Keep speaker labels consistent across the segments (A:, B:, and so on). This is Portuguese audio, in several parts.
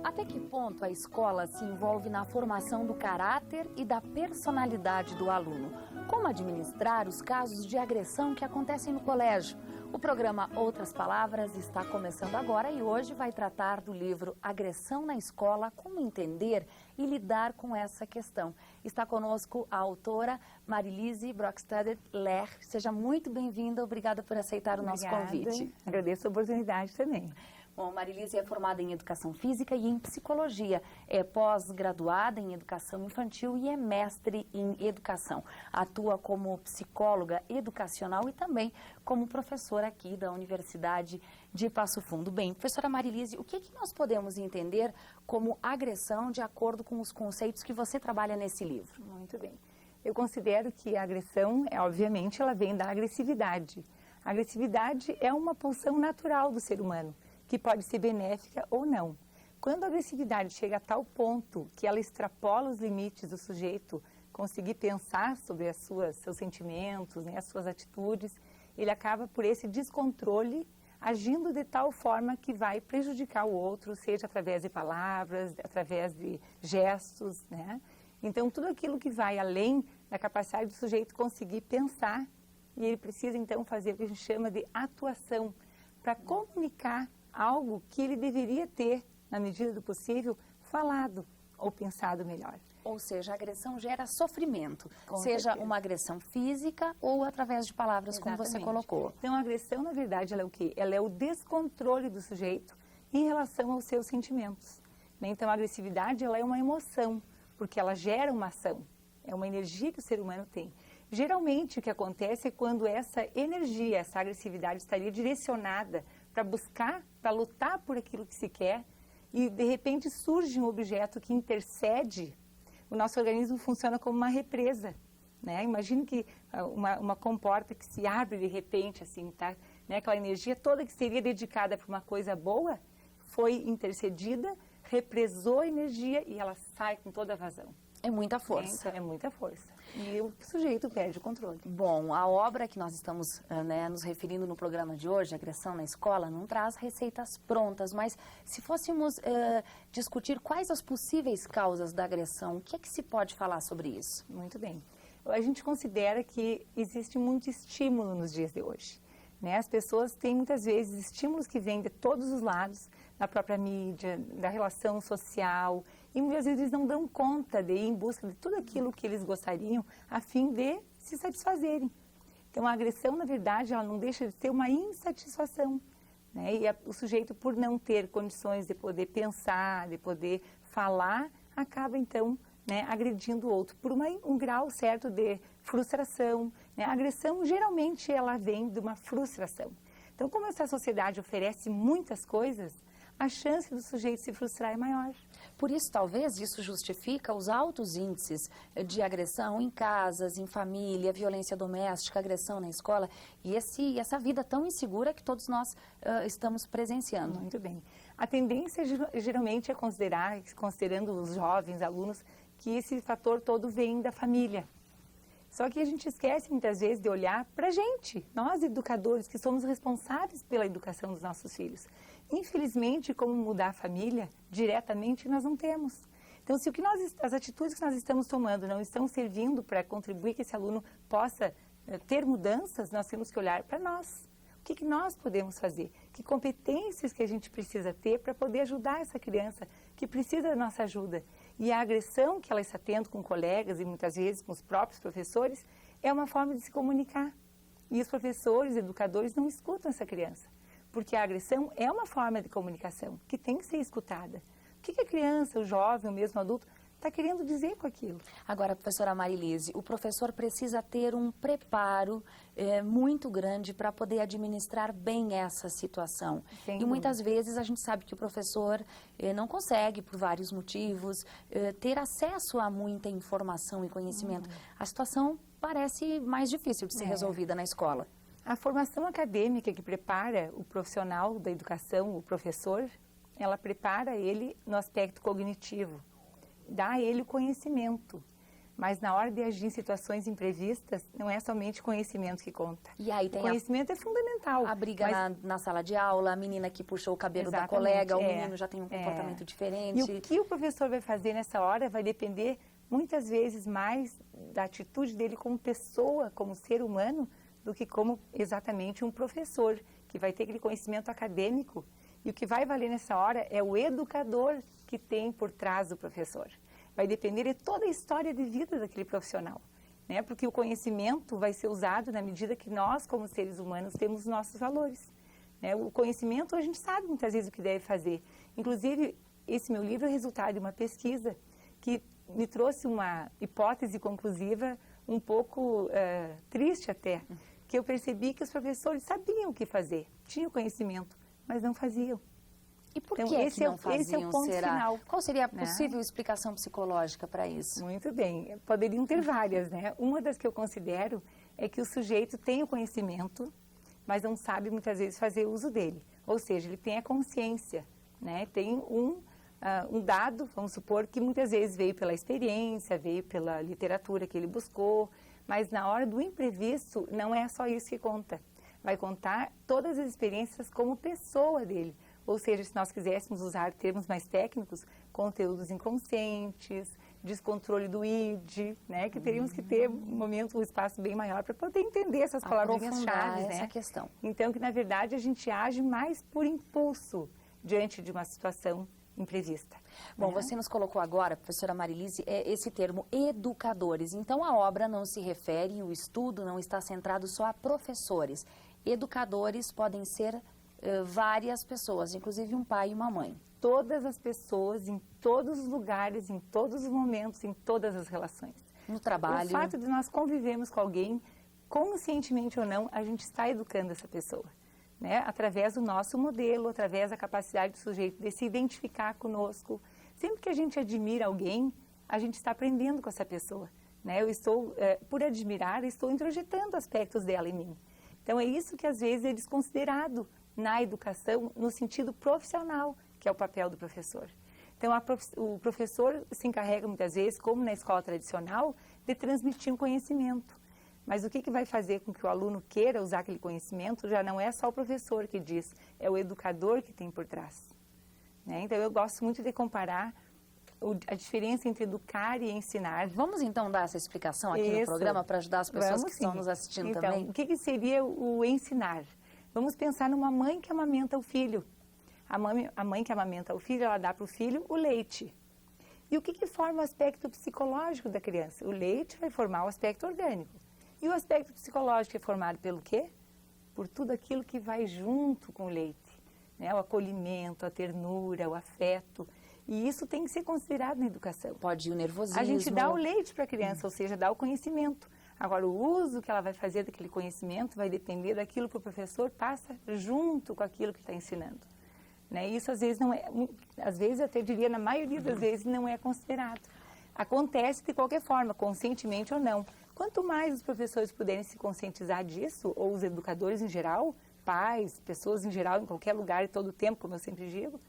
A: Até que ponto a escola se envolve na formação do caráter e da personalidade do aluno? Como administrar os casos de agressão que acontecem no colégio? O programa Outras Palavras está começando agora e hoje vai tratar do livro Agressão na Escola, como entender e lidar com essa questão. Está conosco a autora Marilise Brockstedt-Lerch. Seja muito bem-vinda, obrigada por aceitar o nosso convite.
B: Agradeço a oportunidade também.
A: Bom, Marilise é formada em Educação Física e em Psicologia, é pós-graduada em Educação Infantil e é mestre em Educação. Atua como psicóloga educacional e também como professora aqui da Universidade de Passo Fundo. Bem, professora Marilise, o que nós podemos entender como agressão de acordo com os conceitos que você trabalha nesse livro?
B: Muito bem. Eu considero que a agressão, obviamente, ela vem da agressividade. A agressividade é uma pulsão natural do ser humano, que pode ser benéfica ou não. Quando a agressividade chega a tal ponto que ela extrapola os limites do sujeito conseguir pensar sobre seus sentimentos, as suas atitudes, ele acaba por esse descontrole agindo de tal forma que vai prejudicar o outro, seja através de palavras, através de gestos, né? Então, tudo aquilo que vai além da capacidade do sujeito conseguir pensar, e ele precisa então fazer o que a gente chama de atuação, para comunicar algo que ele deveria ter, na medida do possível, falado ou pensado melhor.
A: Ou seja, a agressão gera sofrimento, seja
B: certeza.
A: uma agressão física ou através de palavras,
B: Exatamente.
A: como você colocou.
B: Então, a agressão, na verdade, ela é o quê? Ela é o descontrole do sujeito em relação aos seus sentimentos, né? Então, a agressividade, ela é uma emoção, porque ela gera uma ação, é uma energia que o ser humano tem. Geralmente, o que acontece é quando essa energia, essa agressividade estaria direcionada para buscar, para lutar por aquilo que se quer, e de repente surge um objeto que intercede, o nosso organismo funciona como uma represa, né? Imagine que uma comporta que se abre de repente, assim, tá? Né? Aquela energia toda que seria dedicada para uma coisa boa, foi intercedida, represou a energia e ela sai com toda a vazão.
A: É muita força.
B: É muita força. E o sujeito perde o controle.
A: Bom, a obra que nós estamos nos referindo no programa de hoje, Agressão na Escola, não traz receitas prontas, mas se fôssemos discutir quais as possíveis causas da agressão, o que é que se pode falar sobre isso?
B: Muito bem. A gente considera que existe muito estímulo nos dias de hoje, né? As pessoas têm muitas vezes estímulos que vêm de todos os lados, da própria mídia, da relação social, e muitas vezes eles não dão conta de ir em busca de tudo aquilo que eles gostariam a fim de se satisfazerem. Então, a agressão, na verdade, ela não deixa de ser uma insatisfação, né? E o sujeito, por não ter condições de poder pensar, de poder falar, acaba, então, né, agredindo o outro por um grau certo de frustração, né? A agressão, geralmente, ela vem de uma frustração. Então, como essa sociedade oferece muitas coisas, a chance do sujeito se frustrar é maior.
A: Por isso, talvez, isso justifica os altos índices de agressão em casas, em família, violência doméstica, agressão na escola e essa vida tão insegura que todos nós estamos presenciando.
B: Muito bem. A tendência geralmente é considerar, considerando os jovens alunos, que esse fator todo vem da família. Só que a gente esquece muitas vezes de olhar para a gente, nós educadores, que somos responsáveis pela educação dos nossos filhos. Infelizmente, como mudar a família, diretamente nós não temos. Então, se as atitudes que nós estamos tomando não estão servindo para contribuir que esse aluno possa ter mudanças, nós temos que olhar para nós. O que nós podemos fazer? Que competências que a gente precisa ter para poder ajudar essa criança que precisa da nossa ajuda? E a agressão que ela está tendo com colegas e muitas vezes com os próprios professores é uma forma de se comunicar. E os professores, educadores não escutam essa criança, porque a agressão é uma forma de comunicação que tem que ser escutada. O que a criança, o jovem, o mesmo adulto está querendo dizer com aquilo?
A: Agora, professora Marilise, o professor precisa ter um preparo muito grande para poder administrar bem essa situação.
B: Sem
A: e muitas vezes a gente sabe que o professor não consegue, por vários motivos, ter acesso a muita informação e conhecimento. A situação parece mais difícil de ser resolvida na escola.
B: A formação acadêmica que prepara o profissional da educação, o professor, ela prepara ele no aspecto cognitivo. dar a ele o conhecimento. Mas na hora de agir em situações imprevistas, não é somente conhecimento que conta.
A: E aí tem
B: o conhecimento é fundamental.
A: a briga na sala de aula, a menina que puxou o cabelo da
B: Exatamente,
A: colega, o menino já tem um comportamento diferente.
B: E o que o professor vai fazer nessa hora vai depender muitas vezes mais da atitude dele como pessoa, como ser humano, do que como exatamente um professor, que vai ter aquele conhecimento acadêmico. E o que vai valer nessa hora é o educador que tem por trás do professor. Vai depender de toda a história de vida daquele profissional, né? Porque o conhecimento vai ser usado na medida que nós, como seres humanos, temos nossos valores, né? O conhecimento, a gente sabe muitas vezes o que deve fazer. Inclusive, esse meu livro é resultado de uma pesquisa que me trouxe uma hipótese conclusiva um pouco triste até, que eu percebi que os professores sabiam o que fazer, tinham conhecimento, mas não faziam.
A: E por
B: Então,
A: que
B: esse
A: não faziam,
B: esse é o ponto
A: será?
B: final.
A: Qual seria a possível explicação psicológica para isso?
B: Muito bem, poderiam ter várias, né? Uma das que eu considero é que o sujeito tem o conhecimento, mas não sabe muitas vezes fazer uso dele. Ou seja, ele tem a consciência, né? Tem um dado, vamos supor, que muitas vezes veio pela experiência, veio pela literatura que ele buscou, mas na hora do imprevisto não é só isso que conta. Vai contar todas as experiências como pessoa dele. Ou seja, se nós quiséssemos usar termos mais técnicos, conteúdos inconscientes, descontrole do id, né? Que teríamos que ter um momento, um espaço bem maior para poder entender essas palavrinhas-chave, né?
A: Essa questão.
B: Então, que na verdade a gente age mais por impulso diante de uma situação imprevista.
A: Bom, você nos colocou agora, professora Marilise, esse termo educadores. Então, a obra não se refere, o estudo não está centrado só a professores. Educadores podem ser várias pessoas, inclusive um pai e uma mãe.
B: Todas as pessoas, em todos os lugares, em todos os momentos, em todas as relações.
A: No trabalho.
B: O fato de nós convivemos com alguém, conscientemente ou não, a gente está educando essa pessoa, né? Através do nosso modelo, através da capacidade do sujeito de se identificar conosco. Sempre que a gente admira alguém, a gente está aprendendo com essa pessoa, né? Eu estou, por admirar, estou introjetando aspectos dela em mim. Então, é isso que às vezes é desconsiderado na educação, no sentido profissional, que é o papel do professor. Então, o professor se encarrega muitas vezes, como na escola tradicional, de transmitir um conhecimento. Mas o que vai fazer com que o aluno queira usar aquele conhecimento já não é só o professor que diz, é o educador que tem por trás, né? Então, eu gosto muito de comparar a diferença entre educar e ensinar.
A: Vamos então dar essa explicação aqui no programa para ajudar as pessoas que estão nos assistindo também?
B: Então, o que seria o ensinar? Vamos pensar numa mãe que amamenta o filho. A mãe que amamenta o filho, ela dá para o filho o leite. E o que forma o aspecto psicológico da criança? O leite vai formar o aspecto orgânico. E o aspecto psicológico é formado pelo quê? Por tudo aquilo que vai junto com o leite, né? O acolhimento, a ternura, o afeto. E isso tem que ser considerado na educação.
A: Pode ir o nervosismo.
B: A gente dá o leite para a criança, ou seja, dá o conhecimento. Agora, o uso que ela vai fazer daquele conhecimento vai depender daquilo que o professor passa junto com aquilo que está ensinando, né? Isso às vezes não é, às vezes até diria na maioria das vezes não é considerado. Acontece de qualquer forma, conscientemente ou não. Quanto mais os professores puderem se conscientizar disso, ou os educadores em geral, pais, pessoas em geral, em qualquer lugar e todo o tempo, como eu sempre digo,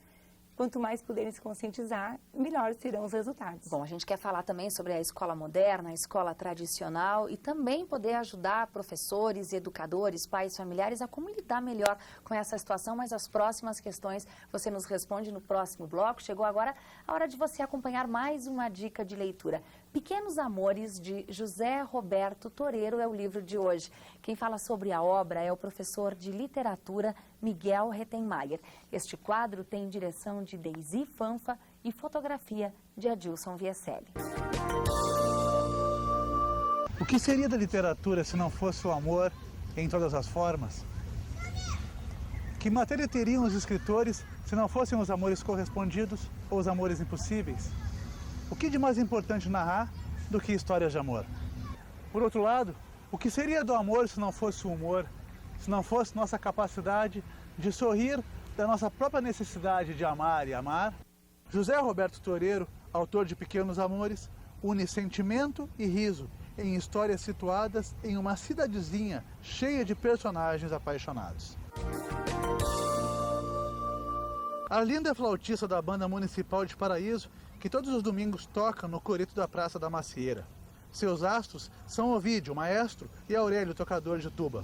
B: quanto mais puderem se conscientizar, melhores serão os resultados.
A: Bom, a gente quer falar também sobre a escola moderna, a escola tradicional e também poder ajudar professores, educadores, pais, familiares a como lidar melhor com essa situação, mas as próximas questões você nos responde no próximo bloco. Chegou agora a hora de você acompanhar mais uma dica de leitura. Pequenos Amores, de José Roberto Toreiro, é o livro de hoje. Quem fala sobre a obra é o professor de literatura Miguel Rettenmaier. Este quadro tem direção de Deisi Fanfa e fotografia de Adilson Vieselli.
C: O que seria da literatura se não fosse o amor em todas as formas? Que matéria teriam os escritores se não fossem os amores correspondidos ou os amores impossíveis? O que de mais importante narrar do que histórias de amor? Por outro lado, o que seria do amor se não fosse o humor, se não fosse nossa capacidade de sorrir da nossa própria necessidade de amar e amar? José Roberto Toreiro, autor de Pequenos Amores, une sentimento e riso em histórias situadas em uma cidadezinha cheia de personagens apaixonados. Arlinda é flautista da Banda Municipal de Paraíso, que todos os domingos toca no coreto da Praça da Macieira. Seus astros são Ovídio, maestro, e Aurélio, tocador de tuba.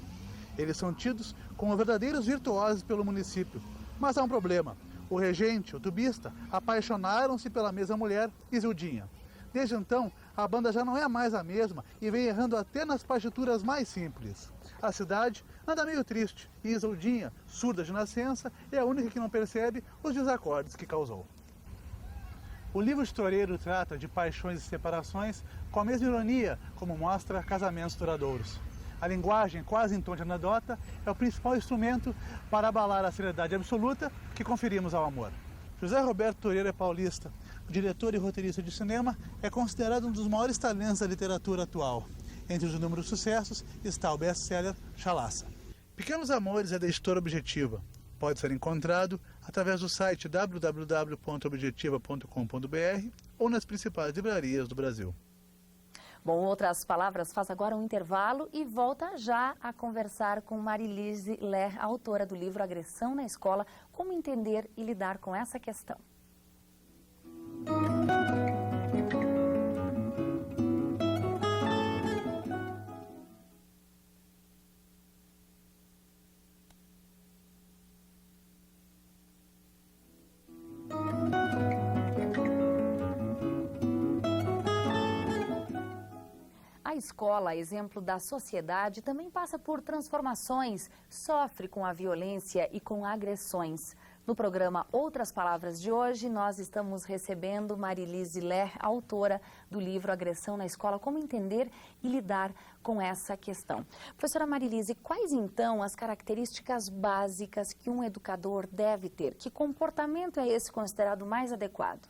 C: Eles são tidos como verdadeiros virtuosos pelo município. Mas há um problema. O regente, o tubista, apaixonaram-se pela mesma mulher, Isildinha. Desde então, a banda já não é mais a mesma e vem errando até nas partituras mais simples. A cidade anda meio triste e Isildinha, surda de nascença, é a única que não percebe os desacordes que causou. O livro Historieiro trata de paixões e separações com a mesma ironia como mostra casamentos duradouros. A linguagem, quase em tom de anedota, é o principal instrumento para abalar a seriedade absoluta que conferimos ao amor. José Roberto Toreira é paulista, diretor e roteirista de cinema, é considerado um dos maiores talentos da literatura atual. Entre os inúmeros sucessos está o best-seller Chalaça. Pequenos Amores é da editora Objetiva. Pode ser encontrado através do site www.objetiva.com.br ou nas principais livrarias do Brasil.
A: Bom, Outras Palavras faz agora um intervalo e volta já a conversar com Marilise Ler, autora do livro Agressão na Escola, como entender e lidar com essa questão. A escola, exemplo da sociedade, também passa por transformações, sofre com a violência e com agressões. No programa Outras Palavras de hoje, nós estamos recebendo Marilise Ler, autora do livro Agressão na Escola, como entender e lidar com essa questão. Professora Marilise, quais então as características básicas que um educador deve ter? Que comportamento é esse considerado mais adequado?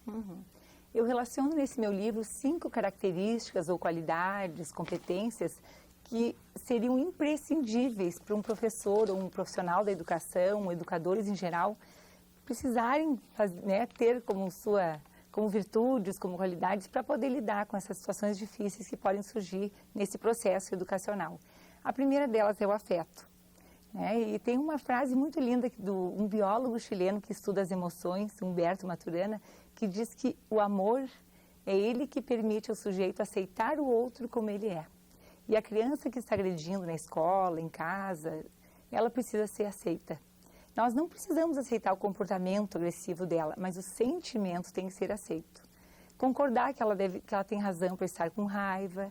B: Eu relaciono nesse meu livro 5 características ou qualidades, competências que seriam imprescindíveis para um professor ou um profissional da educação, educadores em geral, precisarem ter como virtudes, como qualidades para poder lidar com essas situações difíceis que podem surgir nesse processo educacional. A primeira delas é o afeto. E tem uma frase muito linda de um biólogo chileno que estuda as emoções, Humberto Maturana, que diz que o amor é ele que permite ao sujeito aceitar o outro como ele é. E a criança que está agredindo na escola, em casa, ela precisa ser aceita. Nós não precisamos aceitar o comportamento agressivo dela, mas o sentimento tem que ser aceito. Concordar que ela tem razão para estar com raiva,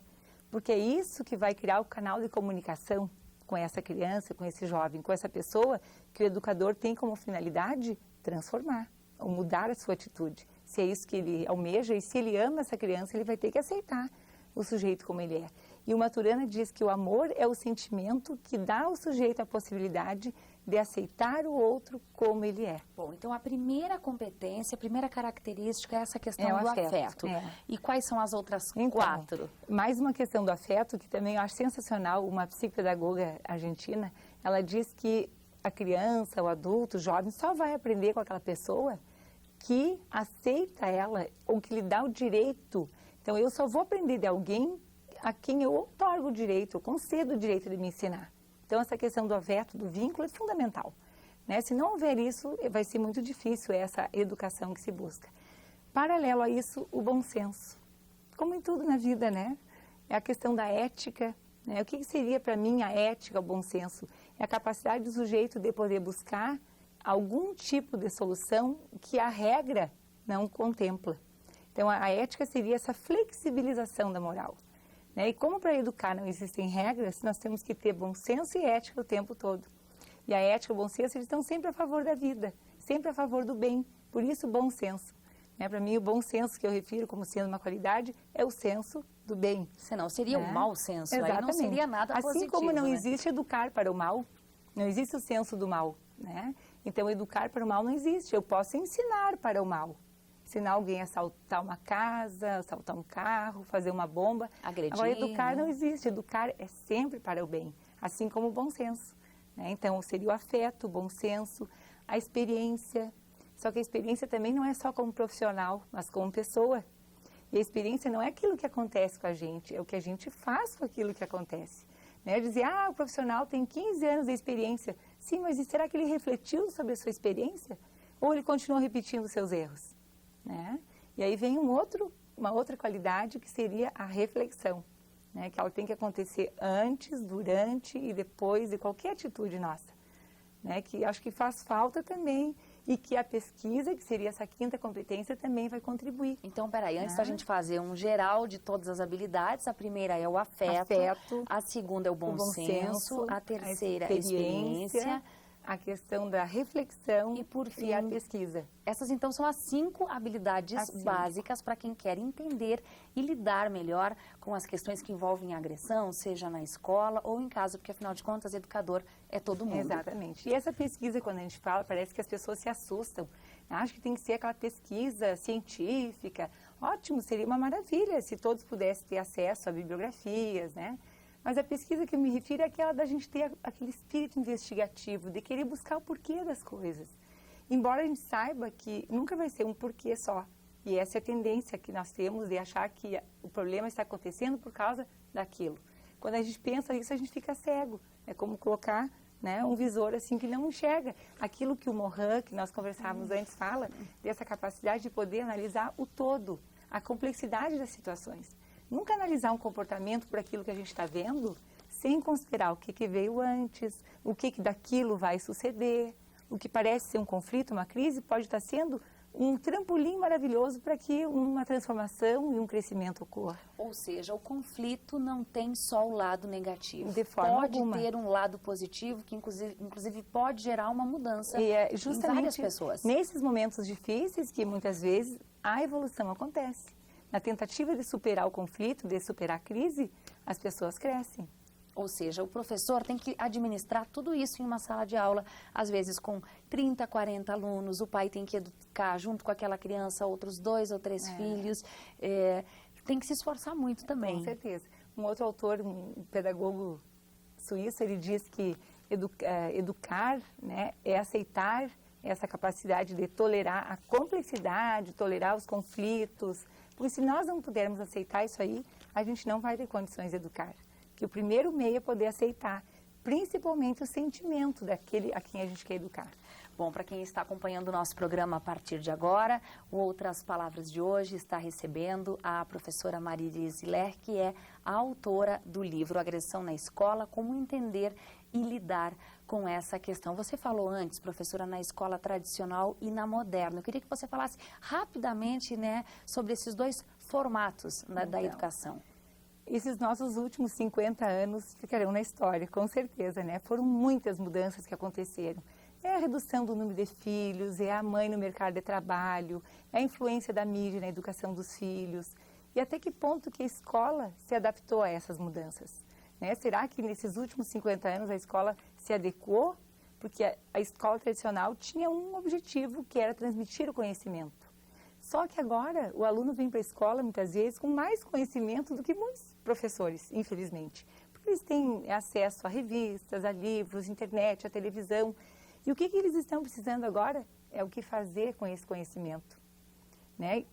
B: porque é isso que vai criar o canal de comunicação com essa criança, com esse jovem, com essa pessoa que o educador tem como finalidade transformar, ou mudar a sua atitude. Se é isso que ele almeja e se ele ama essa criança, ele vai ter que aceitar o sujeito como ele é. E o Maturana diz que o amor é o sentimento que dá ao sujeito a possibilidade de aceitar o outro como ele é.
A: Bom, então a primeira competência, a primeira característica é essa questão do afeto. E quais são as outras 4?
B: Mais uma questão do afeto, que também eu acho sensacional. Uma psicopedagoga argentina, ela diz que a criança, o adulto, o jovem, só vai aprender com aquela pessoa que aceita ela ou que lhe dá o direito. Então, eu só vou aprender de alguém a quem eu outorgo o direito, eu concedo o direito de me ensinar. Então, essa questão do afeto, do vínculo, é fundamental. Se não houver isso, vai ser muito difícil essa educação que se busca. Paralelo a isso, o bom senso. Como em tudo na vida, É a questão da ética. O que seria para mim a ética, o bom senso? É a capacidade do sujeito de poder buscar algum tipo de solução que a regra não contempla. Então, a ética seria essa flexibilização da moral. E como para educar não existem regras, nós temos que ter bom senso e ética o tempo todo. E a ética e o bom senso, eles estão sempre a favor da vida, sempre a favor do bem. Por isso, o bom senso. Para mim, o bom senso que eu refiro como sendo uma qualidade é o senso do bem.
A: Senão seria o mau senso,
B: Exatamente.
A: Aí não seria nada positivo.
B: Assim como não existe educar para o mal, não existe o senso do mal. Então, educar para o mal não existe. Eu posso ensinar para o mal. Ensinar alguém a assaltar uma casa, assaltar um carro, fazer uma bomba.
A: Agredir.
B: Agora, educar não existe. Educar é sempre para o bem, assim como o bom senso. Então, seria o afeto, o bom senso, a experiência. Só que a experiência também não é só como profissional, mas como pessoa. E a experiência não é aquilo que acontece com a gente, é o que a gente faz com aquilo que acontece. Dizer, o profissional tem 15 anos de experiência. Sim, mas será que ele refletiu sobre a sua experiência? ou ele continua repetindo seus erros, né? E aí vem uma outra qualidade que seria a reflexão, né? Que ela tem que acontecer antes, durante e depois de qualquer atitude nossa, né? Que acho que faz falta também e que a pesquisa, que seria essa quinta competência, também vai contribuir.
A: Então, peraí, antes da gente fazer um geral de todas as habilidades, a primeira é o afeto, a segunda é o bom senso, a terceira é a experiência,
B: a questão da reflexão
A: e, por fim,
B: a pesquisa.
A: Essas, então, são as 5 habilidades básicas para quem quer entender e lidar melhor com as questões que envolvem agressão, seja na escola ou em casa, porque, afinal de contas, educador é todo mundo.
B: Exatamente. E essa pesquisa, quando a gente fala, parece que as pessoas se assustam. Acho que tem que ser aquela pesquisa científica. Ótimo, seria uma maravilha se todos pudessem ter acesso a bibliografias, né? Mas a pesquisa que eu me refiro é aquela da gente ter aquele espírito investigativo, de querer buscar o porquê das coisas. Embora a gente saiba que nunca vai ser um porquê só. E essa é a tendência que nós temos de achar que o problema está acontecendo por causa daquilo. Quando a gente pensa nisso, a gente fica cego. É como colocar, né, um visor assim que não enxerga. Aquilo que o Morin, que nós conversávamos antes, fala, dessa capacidade de poder analisar o todo, a complexidade das situações. Nunca analisar um comportamento por aquilo que a gente está vendo, sem considerar o que veio antes, o que daquilo vai suceder. O que parece ser um conflito, uma crise, pode estar sendo um trampolim maravilhoso para que uma transformação e um crescimento ocorra.
A: Ou seja, o conflito não tem só o lado negativo.
B: De forma
A: pode
B: alguma.
A: ter um lado positivo que, inclusive, pode gerar uma mudança
B: e é
A: em várias pessoas.
B: Nesses momentos difíceis que, muitas vezes, a evolução acontece. Na tentativa de superar o conflito, de superar a crise, as pessoas crescem.
A: Ou seja, o professor tem que administrar tudo isso em uma sala de aula, às vezes com 30, 40 alunos, o pai tem que educar junto com aquela criança outros 2 ou 3 filhos, tem que se esforçar muito também.
B: Com certeza. Um outro autor, um pedagogo suíço, ele diz que educar, né, é aceitar essa capacidade de tolerar a complexidade, tolerar os conflitos, porque se nós não pudermos aceitar isso aí, a gente não vai ter condições de educar. Que o primeiro meio é poder aceitar, principalmente o sentimento daquele a quem a gente quer educar.
A: Bom, para quem está acompanhando o nosso programa a partir de agora, o Outras Palavras de hoje está recebendo a professora Marília Ziller, que é a autora do livro Agressão na Escola, Como Entender e Lidar com essa questão. Você falou antes, professora, na escola tradicional e na moderna. Eu queria que você falasse rapidamente, né, sobre esses 2 formatos da educação.
B: Esses nossos últimos 50 anos ficarão na história, com certeza, né? Foram muitas mudanças que aconteceram. É a redução do número de filhos, é a mãe no mercado de trabalho, é a influência da mídia na educação dos filhos. E até que ponto que a escola se adaptou a essas mudanças? Né? Será que nesses últimos 50 anos a escola se adequou? Porque a escola tradicional tinha um objetivo, que era transmitir o conhecimento. Só que agora o aluno vem para a escola, muitas vezes, com mais conhecimento do que muitos professores, infelizmente. Porque eles têm acesso a revistas, a livros, internet, a televisão. E o que eles estão precisando agora é o que fazer com esse conhecimento. Né?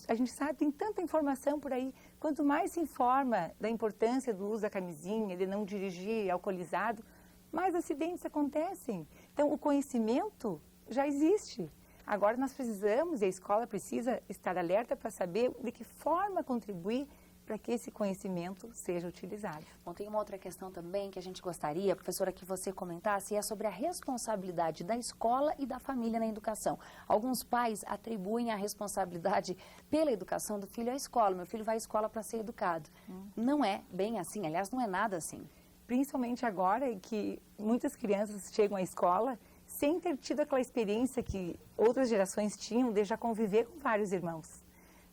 B: A gente sabe, tem tanta informação por aí. Quanto mais se informa da importância do uso da camisinha, de não dirigir alcoolizado, mais acidentes acontecem. Então, o conhecimento já existe. Agora nós precisamos, e a escola precisa estar alerta para saber de que forma contribuir para que esse conhecimento seja utilizado.
A: Bom, tem uma outra questão também que a gente gostaria, professora, que você comentasse, e é sobre a responsabilidade da escola e da família na educação. Alguns pais atribuem a responsabilidade pela educação do filho à escola. Meu filho vai à escola para ser educado. Não é bem assim, aliás, não é nada assim.
B: Principalmente agora que muitas crianças chegam à escola sem ter tido aquela experiência que outras gerações tinham de já conviver com vários irmãos.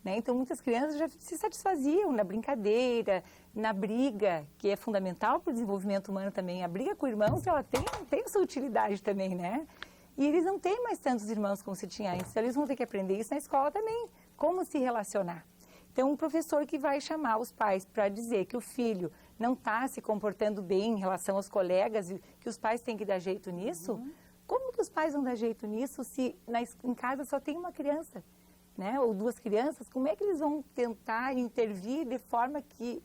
B: Né? Então, muitas crianças já se satisfaziam na brincadeira, na briga, que é fundamental para o desenvolvimento humano também. A briga com irmãos, ela tem sua utilidade também, né? E eles não têm mais tantos irmãos como se tinha antes. Então, eles vão ter que aprender isso na escola também, como se relacionar. Então, um professor que vai chamar os pais para dizer que o filho não está se comportando bem em relação aos colegas e que os pais têm que dar jeito nisso, como que os pais vão dar jeito nisso se em casa só tem uma criança? Né, ou 2 crianças, como é que eles vão tentar intervir de forma que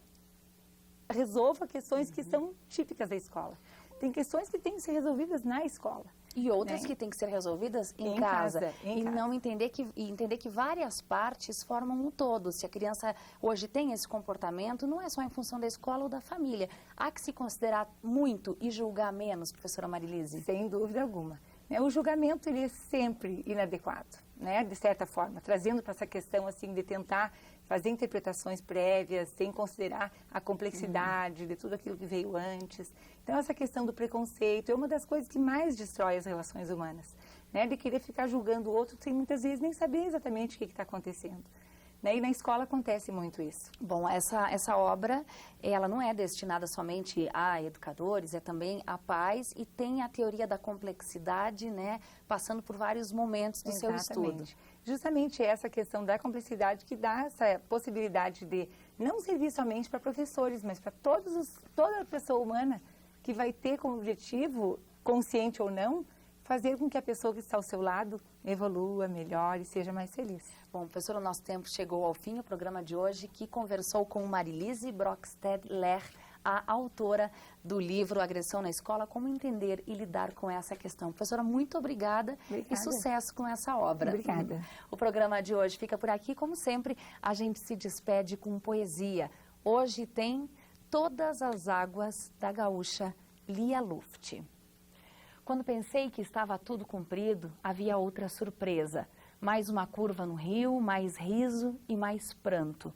B: resolva questões que são típicas da escola? Tem questões que têm que ser resolvidas na escola.
A: E outras
B: né?
A: que têm que ser resolvidas em
B: Em
A: casa.
B: casa, em
A: E
B: casa.
A: não entender que várias partes formam um todo. Se a criança hoje tem esse comportamento, não é só em função da escola ou da família. Há que se considerar muito e julgar menos, professora Marilise?
B: Sem dúvida alguma. O julgamento, ele é sempre inadequado, né? De certa forma, trazendo para essa questão assim de tentar fazer interpretações prévias, sem considerar a complexidade de tudo aquilo que veio antes. Então, essa questão do preconceito é uma das coisas que mais destrói as relações humanas, né? De querer ficar julgando o outro sem muitas vezes nem saber exatamente o que está acontecendo. E na escola acontece muito isso.
A: Bom, essa obra, ela não é destinada somente a educadores, é também a pais e tem a teoria da complexidade, né, passando por vários momentos do seu estudo.
B: Justamente essa questão da complexidade que dá essa possibilidade de não servir somente para professores, mas para toda a pessoa humana que vai ter como objetivo, consciente ou não, fazer com que a pessoa que está ao seu lado evolua, melhore e seja mais feliz.
A: Bom, professora, o nosso tempo chegou ao fim. O programa de hoje que conversou com Marilise Brockstedt Ler, a autora do livro Agressão na Escola, como entender e lidar com essa questão. Professora, muito obrigada e sucesso com essa obra.
B: Obrigada.
A: O programa de hoje fica por aqui. Como sempre, a gente se despede com poesia. Hoje tem Todas as Águas da gaúcha Lia Luft. Quando pensei que estava tudo cumprido, havia outra surpresa. Mais uma curva no rio, mais riso e mais pranto.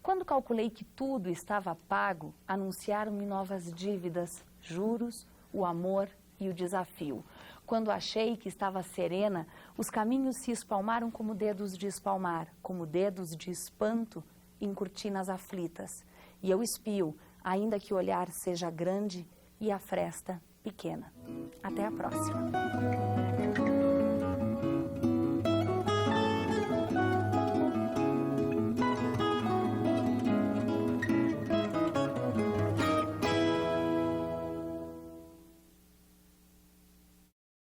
A: Quando calculei que tudo estava pago, anunciaram-me novas dívidas, juros, o amor e o desafio. Quando achei que estava serena, os caminhos se espalmaram como dedos de espalmar, como dedos de espanto em cortinas aflitas. E eu espio, ainda que o olhar seja grande e a fresta pequena. Até a próxima.